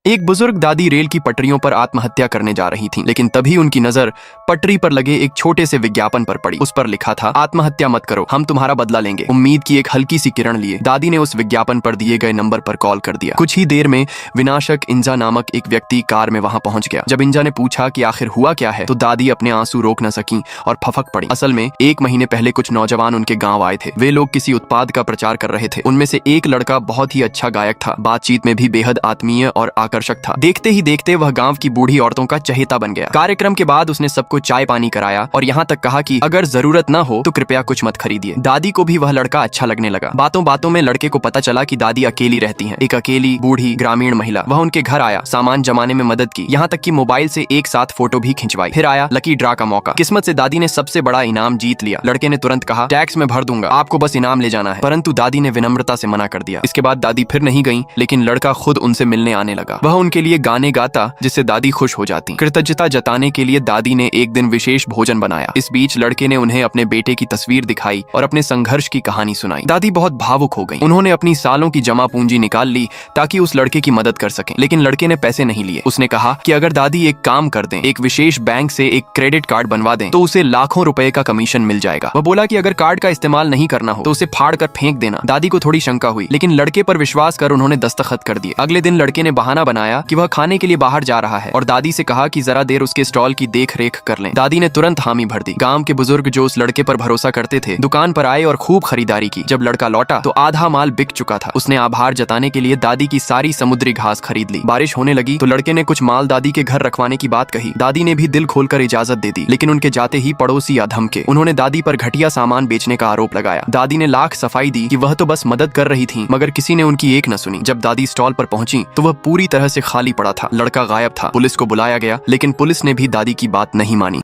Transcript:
एक बुजुर्ग दादी रेल की पटरियों पर आत्महत्या करने जा रही थीं, लेकिन तभी उनकी नजर पटरी पर लगे एक छोटे से विज्ञापन पर पड़ी। उस पर लिखा था, आत्महत्या मत करो, हम तुम्हारा बदला लेंगे। उम्मीद की एक हल्की सी किरण लिए दादी ने उस विज्ञापन पर दिए गए नंबर पर कॉल कर दिया। कुछ ही देर में विनाशक इंजा नामक एक व्यक्ति कार में वहां पहुंच गया। जब इंजा ने पूछा कि आखिर हुआ क्या है, तो दादी अपने आंसू रोक न सकी और फफक पड़ी। असल में 1 महीने पहले कुछ नौजवान उनके गाँव आए थे। वे लोग किसी उत्पाद का प्रचार कर रहे थे। उनमें से एक लड़का बहुत ही अच्छा गायक था, बातचीत में भी बेहद आत्मीय और आकर्षक था। देखते ही देखते वह गांव की बूढ़ी औरतों का चहेता बन गया। कार्यक्रम के बाद उसने सबको चाय पानी कराया और यहाँ तक कहा कि अगर जरूरत ना हो तो कृपया कुछ मत खरीदिए। दादी को भी वह लड़का अच्छा लगने लगा। बातों बातों में लड़के को पता चला कि दादी अकेली रहती हैं। एक अकेली बूढ़ी ग्रामीण महिला। वह उनके घर आया, सामान जमाने में मदद की, यहाँ तक कि मोबाइल से एक साथ फोटो भी खिंचवाई। फिर आया लकी ड्रा का मौका। किस्मत से दादी ने सबसे बड़ा इनाम जीत लिया। लड़के ने तुरंत कहा, टैक्स में भर दूंगा, आपको बस इनाम ले जाना है। परंतु दादी ने विनम्रता से मना कर दिया। इसके बाद दादी फिर नहीं गई, लेकिन लड़का खुद उनसे मिलने आने लगा। वह उनके लिए गाने गाता जिससे दादी खुश हो जाती। कृतज्ञता जताने के लिए दादी ने एक दिन विशेष भोजन बनाया। इस बीच लड़के ने उन्हें अपने बेटे की तस्वीर दिखाई और अपने संघर्ष की कहानी सुनाई। दादी बहुत भावुक हो गई। उन्होंने अपनी सालों की जमा पूंजी निकाल ली ताकि उस लड़के की मदद कर सकें, लेकिन लड़के ने पैसे नहीं लिए। उसने कहा कि अगर दादी एक काम कर दें, एक विशेष बैंक से एक क्रेडिट कार्ड बनवा दें, तो उसे लाखों रुपए का कमीशन मिल जाएगा। वह बोला कि अगर कार्ड का इस्तेमाल नहीं करना हो तो उसे फाड़ कर फेंक देना। दादी को थोड़ी शंका हुई, लेकिन लड़के पर विश्वास कर उन्होंने दस्तखत कर दिए। अगले दिन लड़के ने बहाना बनाया कि वह खाने के लिए बाहर जा रहा है और दादी से कहा कि जरा देर उसके स्टॉल की देख रेख कर लें। दादी ने तुरंत हामी भर दी। गांव के बुजुर्ग जो उस लड़के पर भरोसा करते थे, दुकान पर आए और खूब खरीदारी की। जब लड़का लौटा तो आधा माल बिक चुका था। उसने आभार जताने के लिए दादी की सारी समुद्री घास खरीद ली। बारिश होने लगी तो लड़के ने कुछ माल दादी के घर रखवाने की बात कही। दादी ने भी दिल खोलकर इजाजत दे दी, लेकिन उनके जाते ही पड़ोसी धमके। उन्होंने दादी पर घटिया सामान बेचने का आरोप लगाया। दादी ने लाख सफाई दी कि वह तो बस मदद कर रही थी, मगर किसी ने उनकी एक न सुनी। जब दादी स्टॉल पर पहुंची तो वह पूरी तरह से खाली पड़ा था। लड़का गायब था। पुलिस को बुलाया गया, लेकिन पुलिस ने भी दादी की बात नहीं मानी।